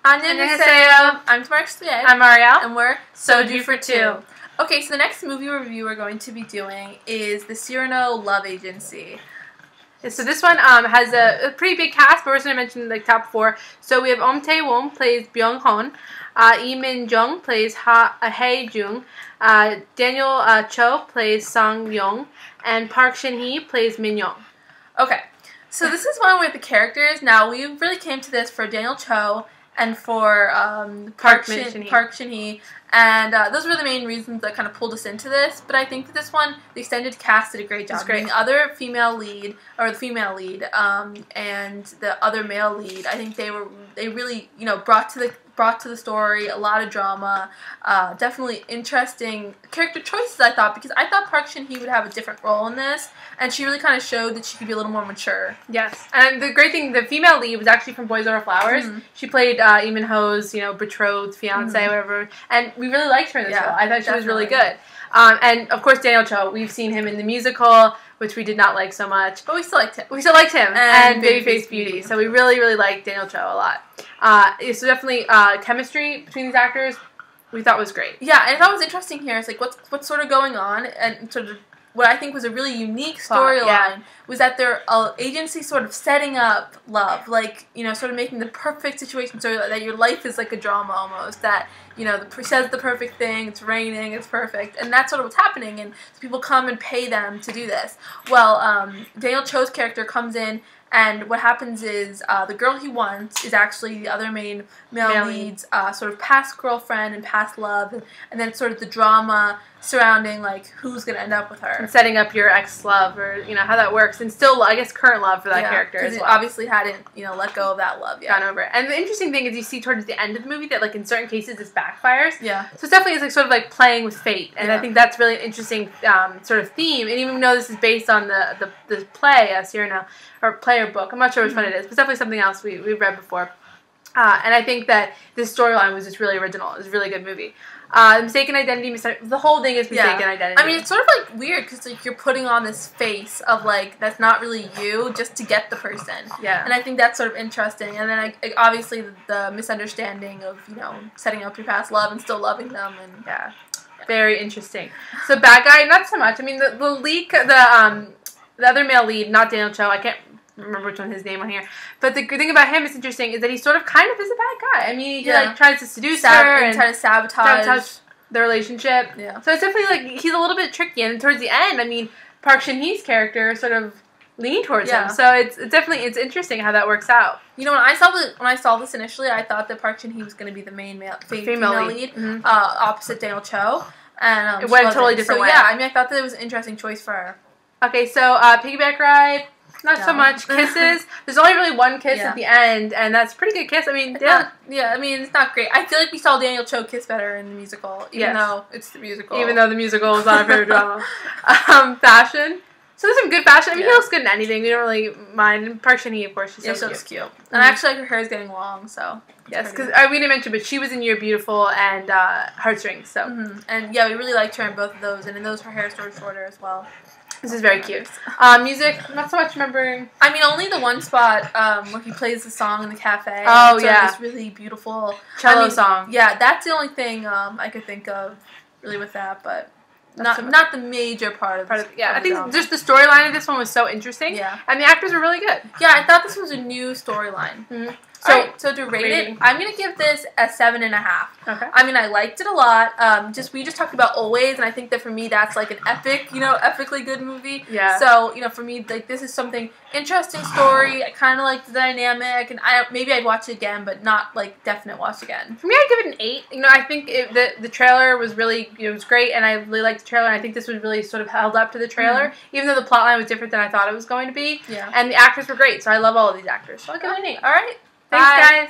안녕하세요. I'm Demarchlier. I'm Arielle. And we're Soju for Two. Okay, so the next movie review we're going to be doing is the Cyrano Love Agency. So this one has a pretty big cast, but we're just going to mention the top four. So we have Tae-won plays Byung-hun, Lee Min-jung plays Hae-jung, Daniel Cho plays Sang-yong, and Park Shin-hye plays Min-young. Okay, so this is one with the characters. Now, we really came to this for Daniel Cho and for Park Shin-hye. And those were the main reasons that kind of pulled us into this. But I think that this one, the extended cast did a great job. It's great. The other female lead, and the other male lead, I think they really brought to the story a lot of drama. Definitely interesting character choices, I thought, because I thought Park Shin-hye would have a different role in this, and she really kind of showed that she could be a little more mature. Yes, and the great thing, the female lead was actually from Boys Over Flowers. Mm-hmm. She played Lee Min-ho's betrothed fiance, whatever, and we really liked her in this role. I thought she was really good. And of course, Daniel Cho, we've seen him in the musical, which we did not like so much, but we still liked him. And Babyface Beauty. So we really liked Daniel Cho a lot. So definitely chemistry between these actors we thought was great. Yeah, and I thought it was interesting here. It's like what's sort of going on, and sort of what I think was a really unique storyline was that their agency sort of setting up love, like, sort of making the perfect situation so that your life is like a drama almost, that, says the perfect thing, it's raining, it's perfect, and that's sort of what's happening, and people come and pay them to do this. Well, Daniel Cho's character comes in, and what happens is the girl he wants is actually the other main male lead's sort of past girlfriend and past love, and then sort of the drama surrounding like who's going to end up with her. And setting up your ex-love, or how that works, and still, I guess, current love for that character as well. It obviously hadn't, let go of that love yet. Gone over it. And the interesting thing is you see towards the end of the movie that, like, in certain cases this backfires. Yeah. So it definitely is like sort of like playing with fate, and I think that's really an interesting sort of theme. And even though this is based on the play, Cyrano, or play or book, I'm not sure which one it is, but it's definitely something else we've read before. And I think that this storyline was just really original. It was a really good movie. Mistaken identity, the whole thing is mistaken identity. I mean, it's sort of like weird because like you're putting on this face of like that's not really you just to get the person. Yeah. And I think that's sort of interesting. And then obviously the misunderstanding of setting up your past love and still loving them, and very interesting. So bad guy, not so much. I mean, the lead, the other male lead, not Daniel Cho. I can't remember which one his name on here, but the good thing about him is interesting is that he sort of kind of is a bad guy. I mean, he like tries to seduce her and try to sabotage the relationship. Yeah. So it's definitely like he's a little bit tricky, and towards the end, I mean, Park Shin-hye's character sort of leaned towards him. So it's definitely interesting how that works out. When I saw this initially, I thought that Park Shin-hye was going to be the main female lead, opposite Daniel Cho, and it went a totally different way. Yeah, I mean, I thought that it was an interesting choice for her. Okay, so piggyback ride. Not so much. Kisses. There's only really one kiss at the end, and that's a pretty good kiss. I mean, I mean, it's not great. I feel like we saw Daniel Cho kiss better in the musical, even though it's the musical. Even though the musical is not our favorite drama. Fashion. So there's some good fashion. I mean, he looks good in anything. We don't really mind. And Park Shin-hye, of course, she's so looks cute. And actually, her hair is getting long, so. Yes, because we didn't mention, but she was in You're Beautiful and Heartstrings, so. And yeah, we really liked her in both of those, and in those her hair is sort of shorter as well. This is very cute. Music, not so much remembering. I mean, only the one spot where he plays the song in the cafe. Oh, yeah. This really beautiful cello song. Yeah, that's the only thing I could think of really with that, but not the major part of it. Yeah, I think just the storyline of this one was so interesting. Yeah. And the actors were really good. Yeah, I thought this was a new storyline. So to rate it, I'm going to give this a 7.5. Okay. I mean, I liked it a lot. We just talked about Always, and I think that for me, that's like an epic, epically good movie. Yeah. So, for me, like, this is something interesting story. I kind of like the dynamic, and maybe I'd watch it again, but not like definite watch again. For me, I'd give it an 8. I think the trailer was really, it was great, and I really liked the trailer, and I think this was really sort of held up to the trailer, even though the plotline was different than I thought it was going to be. Yeah. And the actors were great, so I love all of these actors. So I'll give it an 8. All right. Thanks, guys.